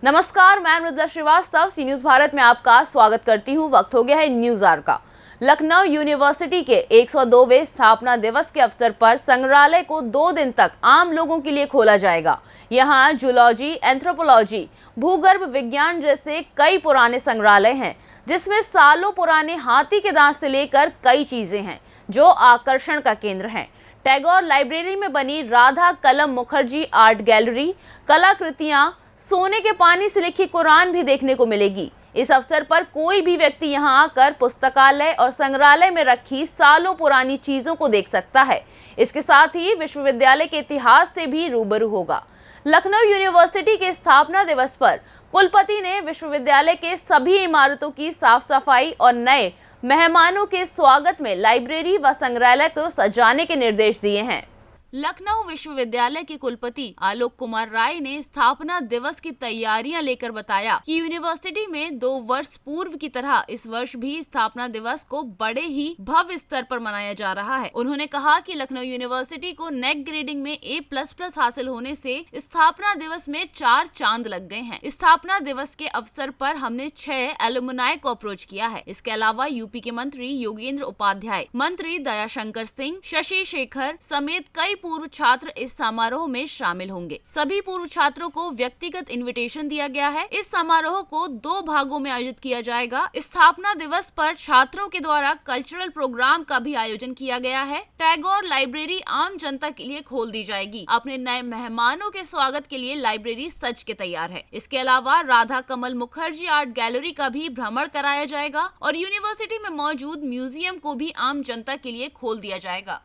नमस्कार, मैं मृदुला श्रीवास्तव सी न्यूज भारत में आपका स्वागत करती हूँ। वक्त हो गया है न्यूज आवर का। लखनऊ यूनिवर्सिटी के 102वें स्थापना दिवस के अवसर पर संग्रहालय को 2 दिन तक आम लोगों के लिए खोला जाएगा। यहाँ जूलॉजी, एंथ्रोपोलॉजी, भूगर्भ विज्ञान जैसे कई पुराने संग्रहालय हैं, जिसमें सालों पुराने हाथी के दांत से लेकर कई चीजें हैं जो आकर्षण का केंद्र हैं। टैगोर लाइब्रेरी में बनी राधा कलम मुखर्जी आर्ट गैलरी, कलाकृतियां, सोने के पानी से लिखी कुरान भी देखने को मिलेगी। इस अवसर पर कोई भी व्यक्ति यहां आकर पुस्तकालय और संग्रहालय में रखी सालों पुरानी चीजों को देख सकता है। इसके साथ ही विश्वविद्यालय के इतिहास से भी रूबरू होगा। लखनऊ यूनिवर्सिटी के स्थापना दिवस पर कुलपति ने विश्वविद्यालय के सभी इमारतों की साफ सफाई और नए मेहमानों के स्वागत में लाइब्रेरी व संग्रहालय को सजाने के निर्देश दिए हैं। लखनऊ विश्वविद्यालय के कुलपति आलोक कुमार राय ने स्थापना दिवस की तैयारियां लेकर बताया कि यूनिवर्सिटी में 2 वर्ष पूर्व की तरह इस वर्ष भी स्थापना दिवस को बड़े ही भव्य स्तर पर मनाया जा रहा है। उन्होंने कहा कि लखनऊ यूनिवर्सिटी को नेक ग्रेडिंग में A++ हासिल होने से स्थापना दिवस में 4 चांद लग गए हैं। स्थापना दिवस के अवसर पर हमने 6 एलुमनाई को अप्रोच किया है। इसके अलावा यूपी के मंत्री योगेंद्र उपाध्याय, मंत्री दयाशंकर सिंह, शशि शेखर समेत कई पूर्व छात्र इस समारोह में शामिल होंगे। सभी पूर्व छात्रों को व्यक्तिगत इनविटेशन दिया गया है। इस समारोह को 2 भागों में आयोजित किया जाएगा। स्थापना दिवस पर छात्रों के द्वारा कल्चरल प्रोग्राम का भी आयोजन किया गया है। टैगोर लाइब्रेरी आम जनता के लिए खोल दी जाएगी। अपने नए मेहमानों के स्वागत के लिए लाइब्रेरी सज के तैयार है। इसके अलावा राधा कमल मुखर्जी आर्ट गैलरी का भी भ्रमण कराया जाएगा और यूनिवर्सिटी में मौजूद म्यूजियम को भी आम जनता के लिए खोल दिया जाएगा।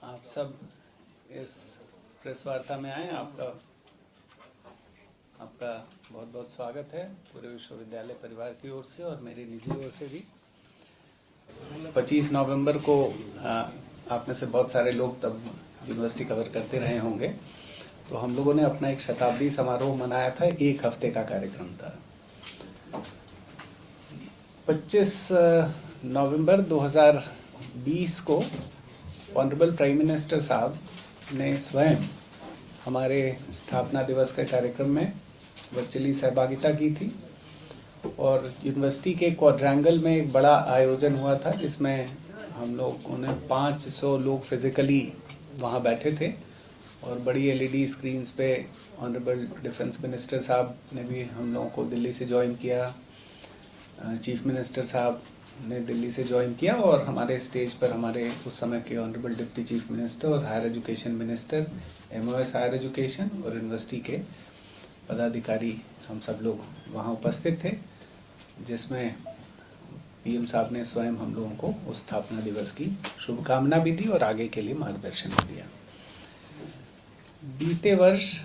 आप सब इस प्रेस वार्ता में आए, आपका बहुत बहुत स्वागत है पूरे विश्वविद्यालय परिवार की ओर से और मेरी निजी ओर से भी। 25 नवंबर को आप में से बहुत सारे लोग तब यूनिवर्सिटी कवर करते रहे होंगे, तो हम लोगों ने अपना एक शताब्दी समारोह मनाया था। 1 हफ्ते का कार्यक्रम था। 25 नवंबर 2020 को ऑनरेबल प्राइम मिनिस्टर साहब ने स्वयं हमारे स्थापना दिवस के कार्यक्रम में वर्चुअली सहभागिता की थी और यूनिवर्सिटी के क्वाड्रेंगल में एक बड़ा आयोजन हुआ था, जिसमें हम लोगों ने 500 लोग फिजिकली वहां बैठे थे और बड़ी LED स्क्रीन्स पे ऑनरेबल डिफेंस मिनिस्टर साहब ने भी हम लोगों को दिल्ली से ज्वाइन किया, चीफ मिनिस्टर साहब ने दिल्ली से ज्वाइन किया और हमारे स्टेज पर हमारे उस समय के ऑनरेबल डिप्टी चीफ मिनिस्टर और higher education minister, MOS higher education और यूनिवर्सिटी के पदाधिकारी हम सब लोग वहाँ उपस्थित थे, जिसमें PM साहब ने स्वयं हम लोगों को उस स्थापना दिवस की शुभकामना भी दी और आगे के लिए मार्गदर्शन भी दिया। बीते वर्ष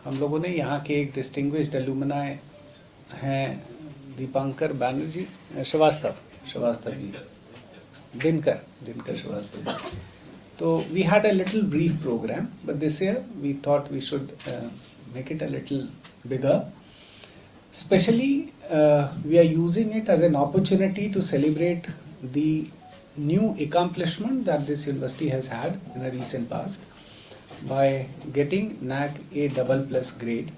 हम लोगों ने यहाँ के एक डिस्टिंग्विश्ड एलुमनाई हैं दीपांकर बैनर्जी श्रीवास्तव जी, दिनकर श्रीवास्तव जी। तो we had a little brief program, but this year we thought we should make it a little bigger. Especially we are using it as an opportunity to celebrate the new accomplishment that this university has had in the recent past by getting NAC A++ grade.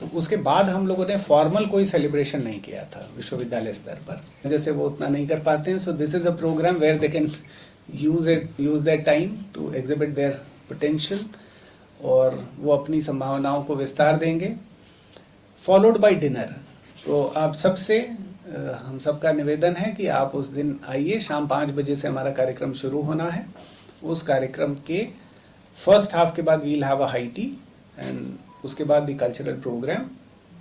तो उसके बाद हम लोगों ने formal कोई celebration नहीं किया था विश्वविद्यालय स्तर पर, जैसे वो उतना नहीं कर पाते हैं। So this is a programme where they can use their time to exhibit their potential और वो अपनी संभावनाओं को विस्तार देंगे, फॉलोड बाय डिनर। तो आप सबसे हम सबका निवेदन है कि आप उस दिन आइए। शाम 5 बजे से हमारा कार्यक्रम शुरू होना है। उस कार्यक्रम के फर्स्ट हाफ के बाद we'll have a high tea and उसके बाद दी कल्चरल प्रोग्राम।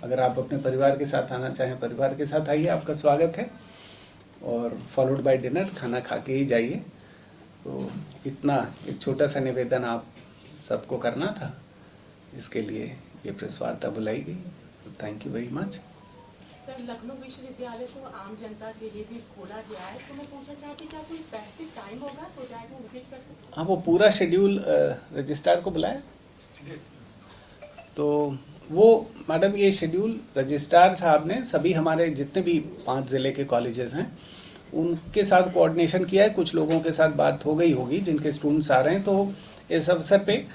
अगर आप अपने परिवार के साथ आना चाहें, परिवार के साथ आइए, आपका स्वागत है। और फॉलोड बाय डिनर, खाना खा के ही जाइए। तो इतना एक छोटा सा निवेदन आप सबको करना था, इसके लिए ये प्रेस वार्ता बुलाई गई। तो thank you very much. Sir, Lucknow विश्वविद्यालय को आम जनता के लिए भी खोला गया है, तो मैं पूछना चाहती क्या कोई स्पेसिफिक टाइम होगा तो दैट वो विजिट कर सकते? हाँ, वो पूरा शेड्यूल रजिस्ट्रार को बुलाया। तो वो मैडम ये शेड्यूल रजिस्ट्रार साहब ने सभी हमारे जितने भी 5 ज़िले के कॉलेजेस हैं उनके साथ कोऑर्डिनेशन किया है। कुछ लोगों के साथ बात हो गई होगी जिनके स्टूडेंट्स आ रहे हैं। तो इस अवसर पे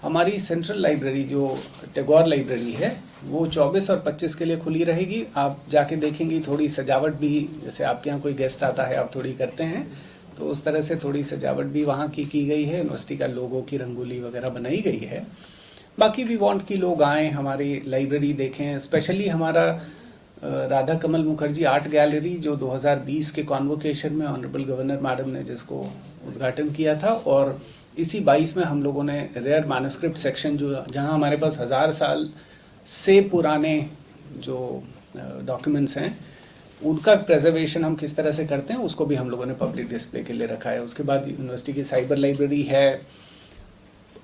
हमारी सेंट्रल लाइब्रेरी जो टैगोर लाइब्रेरी है वो 24 और 25 के लिए खुली रहेगी। आप जाके देखेंगी, थोड़ी सजावट भी, जैसे आपके यहाँ कोई गेस्ट आता है आप थोड़ी करते हैं, तो उस तरह से थोड़ी सजावट भी वहाँ की गई है। यूनिवर्सिटी का लोगो की रंगोली वगैरह बनाई गई है। बाकी वी वांट कि लोग आएँ, हमारी लाइब्रेरी देखें। स्पेशली हमारा राधा कमल मुखर्जी आर्ट गैलरी जो 2020 के कॉन्वोकेशन में ऑनरेबल गवर्नर मैडम ने जिसको उद्घाटन किया था, और इसी 22 में हम लोगों ने रेयर मैन्युस्क्रिप्ट सेक्शन जो जहां हमारे पास 1000 साल से पुराने जो डॉक्यूमेंट्स हैं उनका प्रेजर्वेशन हम किस तरह से करते हैं उसको भी हम लोगों ने पब्लिक डिस्प्ले के लिए रखा है। उसके बाद यूनिवर्सिटी की साइबर लाइब्रेरी है,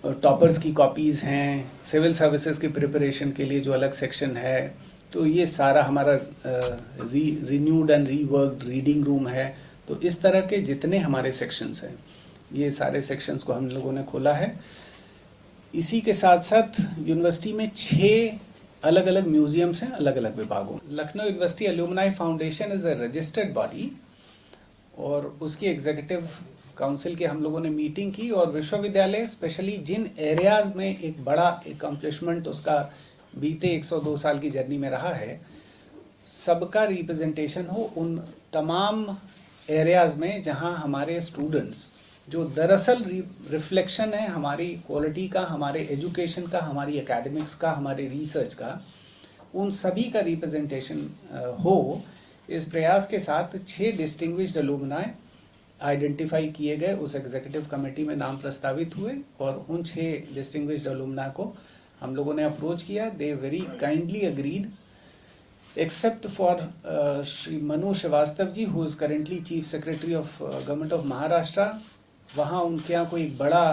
टॉपर्स की कॉपीज़ हैं, सिविल सर्विसेज की प्रिपरेशन के लिए जो अलग सेक्शन है, तो ये सारा हमारा रिन्यूड एंड रीवर्क्ड रीडिंग रूम है। तो इस तरह के जितने हमारे सेक्शंस हैं, ये सारे सेक्शंस को हम लोगों ने खोला है। इसी के साथ साथ यूनिवर्सिटी में 6 अलग अलग म्यूजियम्स हैं अलग अलग विभागों। Lucknow university alumni foundation is a registered body, और उसकी एग्जीक्यूटिव काउंसिल की हम लोगों ने मीटिंग की, और विश्वविद्यालय स्पेशली जिन एरियाज़ में एक बड़ा अकम्पलिशमेंट उसका बीते 102 साल की जर्नी में रहा है, सबका रिप्रेजेंटेशन हो उन तमाम एरियाज़ में जहां हमारे स्टूडेंट्स जो दरअसल रिफ्लेक्शन है हमारी क्वालिटी का, हमारे एजुकेशन का, हमारी एकेडमिक्स का, हमारे रिसर्च का, उन सभी का रिप्रेजेंटेशन हो। इस प्रयास के साथ 6 डिस्टिंग्विश्ड अलुमनाई आइडेंटिफाई किए गए, उस एग्जीक्यूटिव कमेटी में नाम प्रस्तावित हुए, और उन 6 डिस्टिंग्विश्ड अलुमनाई को हम लोगों ने अप्रोच किया। They very kindly agreed, except for Shri Manu Srivastava ji who is currently chief secretary of government of Maharashtra. वहाँ उनके यहाँ कोई बड़ा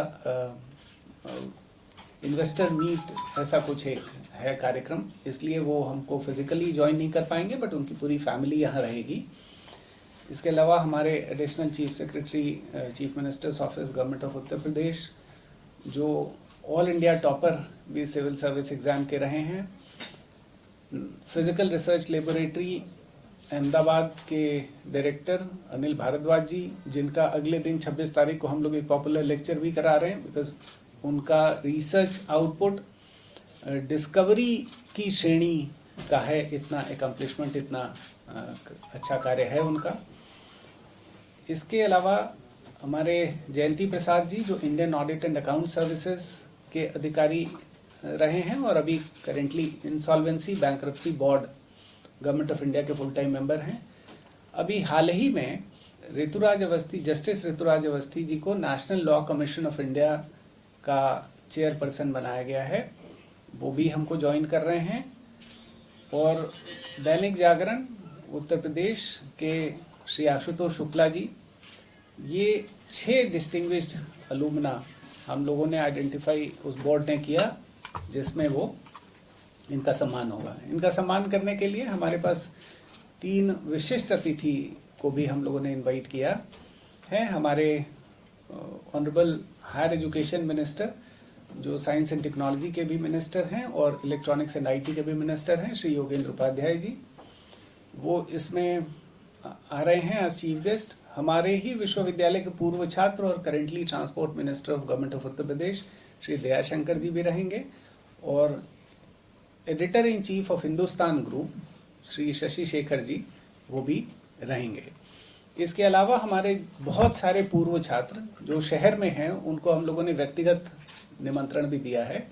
इन्वेस्टर मीट ऐसा कुछ एक है कार्यक्रम, इसलिए वो हमको फिजिकली ज्वाइन नहीं कर पाएंगे, बट उनकी पूरी फैमिली यहाँ रहेगी। इसके अलावा हमारे additional chief secretary chief ministers office government of Uttar Pradesh जो ऑल इंडिया टॉपर भी सिविल सर्विस एग्ज़ाम के रहे हैं, फिजिकल रिसर्च लेबोरेटरी अहमदाबाद के डायरेक्टर अनिल भारद्वाज जी, जिनका अगले दिन 26 तारीख को हम लोग एक पॉपुलर लेक्चर भी करा रहे हैं, बिकॉज उनका रिसर्च आउटपुट डिस्कवरी की श्रेणी का है। इतना एकम्प्लिशमेंट, इतना अच्छा कार्य है उनका। इसके अलावा हमारे जयंती प्रसाद जी जो Indian audit and account services के अधिकारी रहे हैं, और अभी currently insolvency bankruptcy board government of India के फुल टाइम मेंबर हैं। अभी हाल ही में ऋतुराज अवस्थी, जस्टिस ऋतुराज अवस्थी जी को national law commission of India का चेयरपर्सन बनाया गया है, वो भी हमको ज्वाइन कर रहे हैं। और दैनिक जागरण उत्तर प्रदेश के श्री आशुतोष शुक्ला जी, ये 6 डिस्टिंग्विश्ड अलुमना हम लोगों ने आइडेंटिफाई उस बोर्ड ने किया जिसमें वो इनका सम्मान होगा। इनका सम्मान करने के लिए हमारे पास 3 विशिष्ट अतिथि को भी हम लोगों ने इनवाइट किया है। हमारे ऑनरेबल हायर एजुकेशन मिनिस्टर जो साइंस एंड टेक्नोलॉजी के भी मिनिस्टर हैं और इलेक्ट्रॉनिक्स एंड आईटी के भी मिनिस्टर हैं, श्री योगेंद्र उपाध्याय जी, वो इसमें आ रहे हैं एज चीफ गेस्ट। हमारे ही विश्वविद्यालय के पूर्व छात्र और currently transport minister of government of Uttar Pradesh Shri Dayashankar ji भी रहेंगे, और editor in chief of Hindustan group Shri Shashi Shekhar ji वो भी रहेंगे। इसके अलावा हमारे बहुत सारे पूर्व छात्र जो शहर में हैं उनको हम लोगों ने व्यक्तिगत निमंत्रण भी दिया है।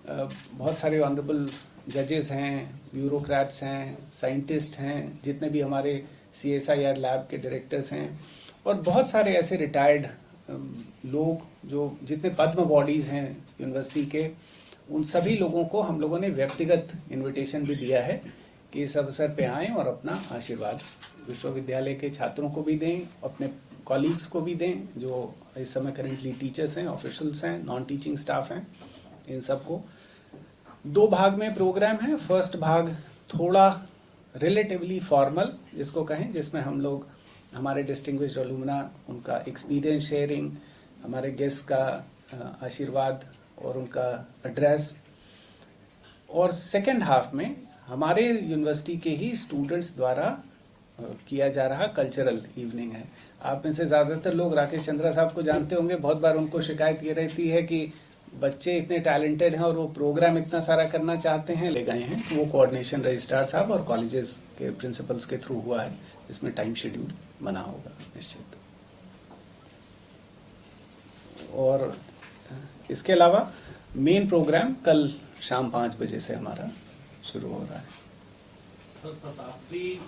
बहुत सारे ऑनरेबल जजेस हैं, ब्यूरोक्रेट्स हैं, साइंटिस्ट हैं, जितने भी हमारे CSIR लैब के डायरेक्टर्स हैं, और बहुत सारे ऐसे रिटायर्ड लोग जो जितने पद्म अवॉर्डीज हैं यूनिवर्सिटी के, उन सभी लोगों को हम लोगों ने व्यक्तिगत इनविटेशन भी दिया है कि इस अवसर पे आएँ और अपना आशीर्वाद विश्वविद्यालय के छात्रों को भी दें, अपने कॉलीग्स को भी दें जो इस समय करेंटली टीचर्स हैं, ऑफिशियल्स हैं, नॉन टीचिंग स्टाफ हैं। इन सबको 2 भाग में प्रोग्राम है। फर्स्ट भाग थोड़ा रिलेटिवली फॉर्मल जिसको कहें, जिसमें हम लोग हमारे डिस्टिंग्विश्ड अलुमना उनका एक्सपीरियंस शेयरिंग, हमारे गेस्ट का आशीर्वाद और उनका एड्रेस, और सेकेंड हाफ में हमारे यूनिवर्सिटी के ही स्टूडेंट्स द्वारा किया जा रहा कल्चरल इवनिंग है। आप में से ज़्यादातर लोग राकेश चंद्रा साहब को जानते होंगे, बहुत बार उनको शिकायत ये रहती है कि बच्चे इतने टैलेंटेड हैं और वो प्रोग्राम इतना सारा करना चाहते हैं, ले गए हैं, तो वो कोऑर्डिनेशन रजिस्ट्रार साहब और कॉलेजेस के प्रिंसिपल्स के थ्रू हुआ है। इसमें टाइम शेड्यूल बना होगा निश्चित। और इसके अलावा मेन प्रोग्राम कल शाम 5 बजे से हमारा शुरू हो रहा है। तो शताब्दी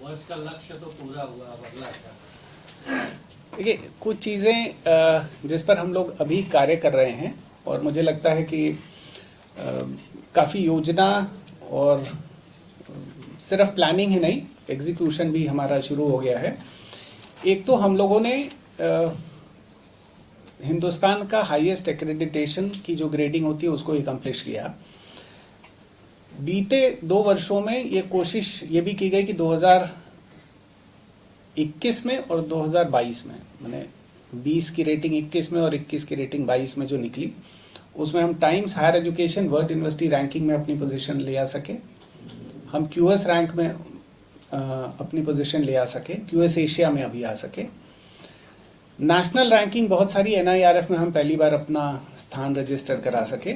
वर्ष का लक्ष्य तो पूरा हुआ, बदला क्या? देखिए, कुछ चीज़ें जिस पर हम लोग अभी कार्य कर रहे हैं और मुझे लगता है कि काफ़ी योजना और सिर्फ प्लानिंग ही नहीं, एग्जीक्यूशन भी हमारा शुरू हो गया है। एक तो हम लोगों ने हिंदुस्तान का हाईएस्ट एक्रेडिटेशन की जो ग्रेडिंग होती है उसको एकम्प्लिश किया। बीते 2 वर्षों में ये कोशिश ये भी की गई कि 2021 में और 2022 में, मैंने 20 की रेटिंग 21 में और 21 की रेटिंग 22 में जो निकली, उसमें हम Times higher education world university ranking में अपनी पोजीशन ले आ सके, हम क्यूएस रैंक में अपनी पोजीशन ले आ सके, क्यूएस एशिया में अभी आ सके, नेशनल रैंकिंग बहुत सारी एनआईआरएफ में हम पहली बार अपना स्थान रजिस्टर करा सके।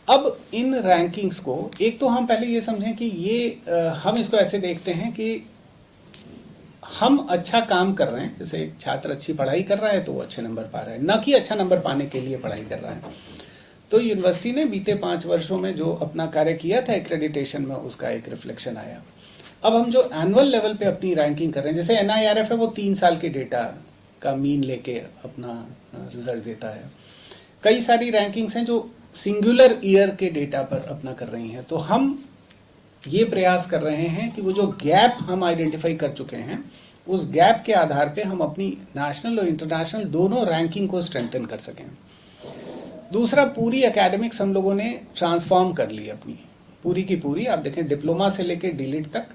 अब इन रैंकिंग्स को एक तो हम पहले ये समझें कि ये हम इसको ऐसे देखते हैं कि हम अच्छा काम कर रहे हैं। जैसे एक छात्र अच्छी पढ़ाई कर रहा है तो वो अच्छे नंबर पा रहा है, न कि अच्छा नंबर पाने के लिए पढ़ाई कर रहा है। तो यूनिवर्सिटी ने बीते 5 वर्षों में जो अपना कार्य किया था एक्रेडिटेशन में, उसका एक रिफ्लेक्शन आया। अब हम जो एनुअल लेवल पे अपनी रैंकिंग कर रहे हैं, जैसे एनआईआरएफ है वो 3 साल के डेटा का मीन लेके अपना रिजल्ट देता है। कई सारी रैंकिंग्स हैं जो सिंगुलर ईयर के डेटा पर अपना कर रही हैं। तो हम ये प्रयास कर रहे हैं कि वो जो गैप हम आइडेंटिफाई कर चुके हैं, उस गैप के आधार पे हम अपनी नेशनल और इंटरनेशनल दोनों रैंकिंग को स्ट्रेंथन कर सकें। दूसरा, पूरी एकेडमिक्स हम लोगों ने ट्रांसफॉर्म कर ली अपनी, पूरी की पूरी। आप देखें, डिप्लोमा से लेकर डीलिट तक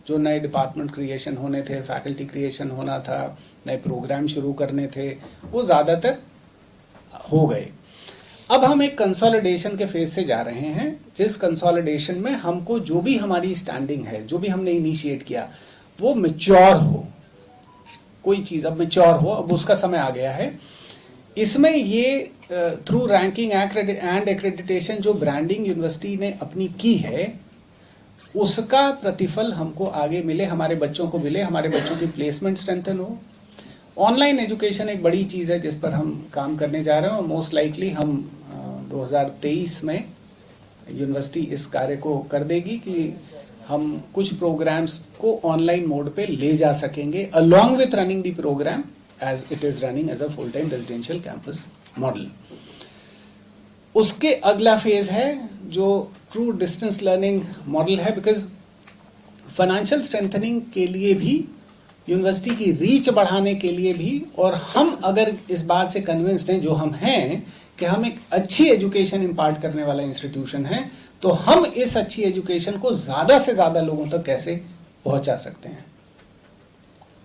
जो नए डिपार्टमेंट क्रिएशन होने थे, फैकल्टी क्रिएशन होना था, नए प्रोग्राम शुरू करने थे, वो ज़्यादातर हो गए। अब हम एक कंसोलिडेशन के फेज से जा रहे हैं, जिस कंसोलिडेशन में हमको जो भी हमारी स्टैंडिंग है, जो भी हमने इनिशिएट किया, वो मैच्योर हो। कोई चीज़ अब मैच्योर हो, अब उसका समय आ गया है। इसमें ये थ्रू रैंकिंग एंड एक्रेडिटेशन जो ब्रांडिंग यूनिवर्सिटी ने अपनी की है, उसका प्रतिफल हमको आगे मिले, हमारे बच्चों को मिले, हमारे बच्चों की प्लेसमेंट स्ट्रेंथन हो। ऑनलाइन एजुकेशन एक बड़ी चीज़ है जिस पर हम काम करने जा रहे हैं और मोस्ट लाइकली हम 2023 में यूनिवर्सिटी इस कार्य को कर देगी कि हम कुछ प्रोग्राम्स को ऑनलाइन मोड पे ले जा सकेंगे, along with running the programme as it is running as a full time residential campus model. उसके अगला फेज है जो ट्रू डिस्टेंस लर्निंग मॉडल है, बिकॉज फाइनेंशियल स्ट्रेंथनिंग के लिए भी, यूनिवर्सिटी की रीच बढ़ाने के लिए भी, और हम अगर इस बात से कन्विंस्ड हैं, जो हम हैं, कि हम एक अच्छी एजुकेशन इम्पार्ट करने वाला इंस्टीट्यूशन है, तो हम इस अच्छी एजुकेशन को ज़्यादा से ज़्यादा लोगों तक कैसे पहुंचा सकते हैं।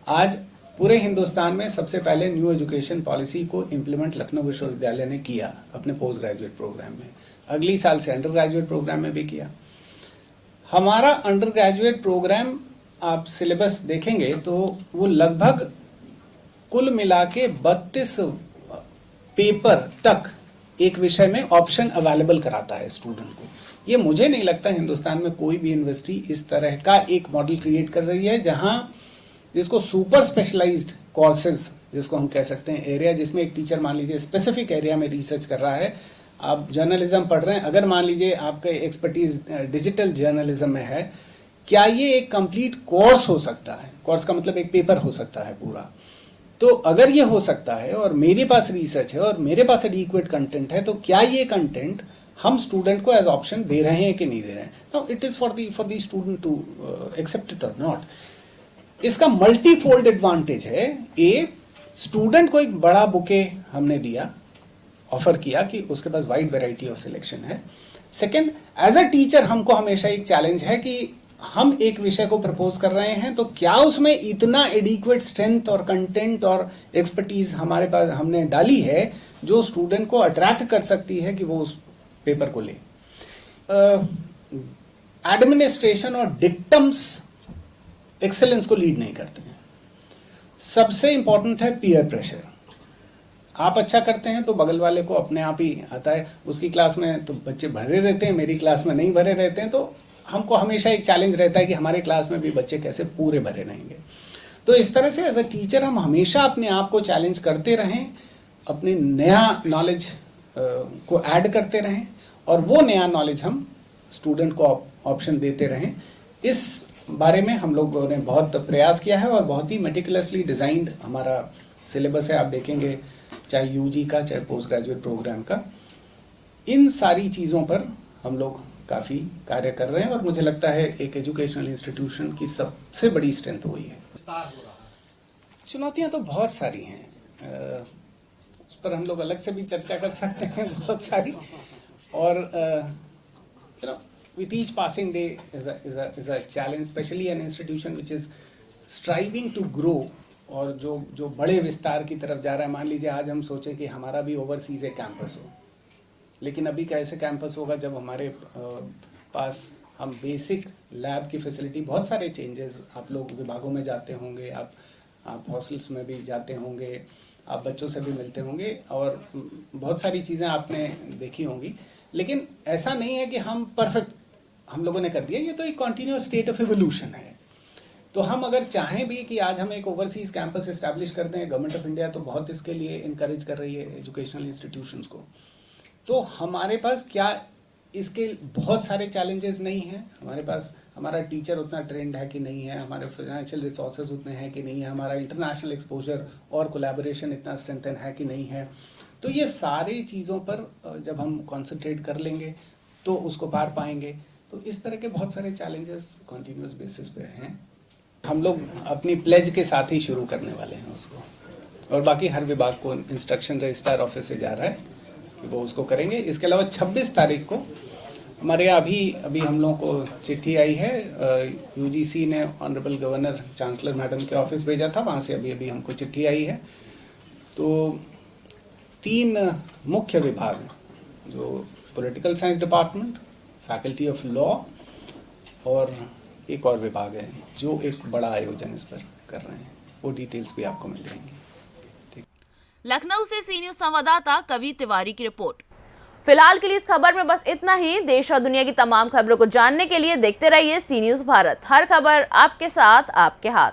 आज पूरे हिंदुस्तान में सबसे पहले न्यू एजुकेशन पॉलिसी को इम्प्लीमेंट लखनऊ विश्वविद्यालय ने किया अपने पोस्ट ग्रेजुएट प्रोग्राम में, अगली साल से अंडर ग्रेजुएट प्रोग्राम में भी किया। हमारा अंडर ग्रेजुएट प्रोग्राम आप सिलेबस देखेंगे तो वो लगभग कुल मिला के 32 पेपर तक एक विषय में ऑप्शन अवेलेबल कराता है स्टूडेंट को। ये मुझे नहीं लगता हिंदुस्तान में कोई भी यूनिवर्सिटी इस तरह का एक मॉडल क्रिएट कर रही है, जहां जिसको सुपर स्पेशलाइज्ड कोर्सेज, जिसको हम कह सकते हैं एरिया, जिसमें एक टीचर मान लीजिए स्पेसिफिक एरिया में रिसर्च कर रहा है, आप जर्नलिज्म पढ़ रहे हैं, अगर मान लीजिए आपका एक्सपर्टीज डिजिटल जर्नलिज्म में है, क्या ये एक कंप्लीट कोर्स हो सकता है? कोर्स का मतलब एक पेपर हो सकता है पूरा। तो अगर ये हो सकता है और मेरे पास रिसर्च है और मेरे पास एडिक्वेट कंटेंट है, तो क्या ये कंटेंट हम स्टूडेंट को एज ऑप्शन दे रहे हैं कि नहीं दे रहे हैं? Now it is for the student to accept it और नॉट। इसका मल्टीफोल्ड एडवांटेज है। ए, स्टूडेंट को एक बड़ा बुके हमने दिया, ऑफर किया कि उसके पास वाइड वैरायटी ऑफ सिलेक्शन है। सेकंड, एज अ टीचर हमको हमेशा एक चैलेंज है कि हम एक विषय को प्रपोज कर रहे हैं, तो क्या उसमें इतना एडिक्वेट स्ट्रेंथ और कंटेंट और एक्सपर्टीज हमारे पास हमने डाली है जो स्टूडेंट को अट्रैक्ट कर सकती है कि वो उस पेपर को ले। एडमिनिस्ट्रेशन और डिक्टम्स एक्सेलेंस को लीड नहीं करते हैं। सबसे इंपॉर्टेंट है पीयर प्रेशर। आप अच्छा करते हैं तो बगल वाले को अपने आप ही आता है। उसकी क्लास में तो बच्चे भरे रहते हैं, मेरी क्लास में नहीं भरे रहते हैं, तो हमको हमेशा एक चैलेंज रहता है कि हमारे क्लास में भी बच्चे कैसे पूरे भरे रहेंगे। तो इस तरह से एज अ टीचर हम हमेशा अपने आप को चैलेंज करते रहें, अपनी नया नॉलेज को ऐड करते रहें और वो नया नॉलेज हम स्टूडेंट को ऑप्शन देते रहें। इस बारे में हम लोगों ने बहुत प्रयास किया है और बहुत ही मेटिकुलसली डिज़ाइंड हमारा सिलेबस है। आप देखेंगे चाहे यूजी का चाहे पोस्ट ग्रेजुएट प्रोग्राम का, इन सारी चीज़ों पर हम लोग काफ़ी कार्य कर रहे हैं और मुझे लगता है एक एजुकेशनल इंस्टीट्यूशन की सबसे बड़ी स्ट्रेंथ वही है। विस्तार हो रहा है। चुनौतियां तो बहुत सारी हैं, उस पर हम लोग अलग से भी चर्चा कर सकते हैं, बहुत सारी। और with each passing day is a challenge, especially an institution which is striving to grow और जो बड़े विस्तार की तरफ जा रहा है। मान लीजिए आज हम सोचें कि हमारा भी ओवरसीज एक कैंपस हो, लेकिन अभी कैसे कैंपस होगा जब हमारे पास हम बेसिक लैब की फैसिलिटी, बहुत सारे चेंजेस, आप लोग विभागों में जाते होंगे, आप हॉस्टल्स में भी जाते होंगे, आप बच्चों से भी मिलते होंगे और बहुत सारी चीज़ें आपने देखी होंगी। लेकिन ऐसा नहीं है कि हम परफेक्ट हम लोगों ने कर दिया, ये तो एक कॉन्टिन्यूअस स्टेट ऑफ एवोल्यूशन है। तो हम अगर चाहें भी कि आज हम एक ओवरसीज कैंपस इस्टेब्लिश कर दें, गवर्नमेंट ऑफ इंडिया तो बहुत इसके लिए इनकरेज कर रही है एजुकेशनल इंस्टीट्यूशंस को, तो हमारे पास क्या इसके बहुत सारे चैलेंजेस नहीं हैं। हमारे पास हमारा टीचर उतना ट्रेंड है कि नहीं है, हमारे फाइनेंशियल रिसोर्सेज उतने हैं कि नहीं है, हमारा इंटरनेशनल एक्सपोजर और कोलैबोरेशन इतना स्ट्रेंथन है कि नहीं है। तो ये सारी चीज़ों पर जब हम कॉन्सेंट्रेट कर लेंगे तो उसको पार पाएंगे। तो इस तरह के बहुत सारे चैलेंजेस कॉन्टीन्यूस बेसिस पे हैं। हम लोग अपनी प्लेज के साथ ही शुरू करने वाले हैं उसको, और बाकी हर विभाग को इंस्ट्रक्शन रजिस्ट्रार ऑफिस से जा रहा है कि वो उसको करेंगे। इसके अलावा 26 तारीख को हमारे यहाँ अभी हम लोगों को चिट्ठी आई है, यूजीसी ने ऑनरेबल गवर्नर चांसलर मैडम के ऑफिस भेजा था, वहाँ से अभी हमको चिट्ठी आई है। तो 3 मुख्य विभाग, जो political science department, faculty of law और एक और विभाग है जो एक बड़ा आयोजन इस पर कर रहे हैं, वो डिटेल्स भी आपको मिल जाएंगी। लखनऊ से सी न्यूज संवाददाता कवि तिवारी की रिपोर्ट। फिलहाल के लिए इस खबर में बस इतना ही। देश और दुनिया की तमाम खबरों को जानने के लिए देखते रहिए सी न्यूज भारत। हर खबर आपके साथ, आपके हाथ।